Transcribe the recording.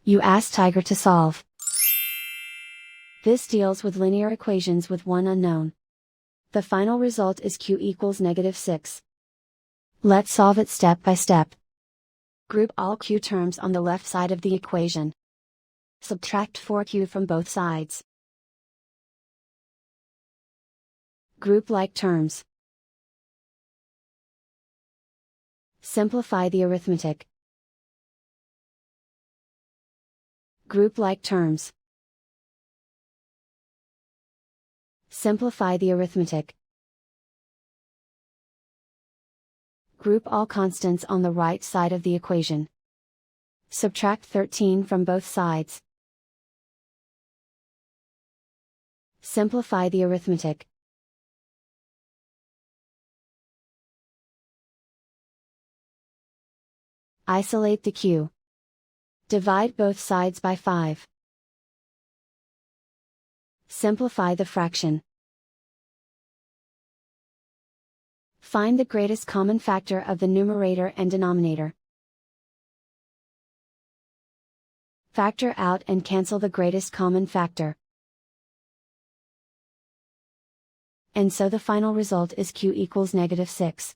You ask Tiger to solve. This deals with linear equations with one unknown. The final result is q equals -6. Let's solve it step by step. Group all q terms on the left side of the equation. Subtract 4q from both sides. Group like terms. Simplify the arithmetic. Group like terms. Simplify the arithmetic. Group all constants on the right side of the equation. Subtract 13 from both sides. Simplify the arithmetic. Isolate the q. Divide both sides by 5. Simplify the fraction. Find the greatest common factor of the numerator and denominator. Factor out and cancel the greatest common factor. And so the final result is q equals -6.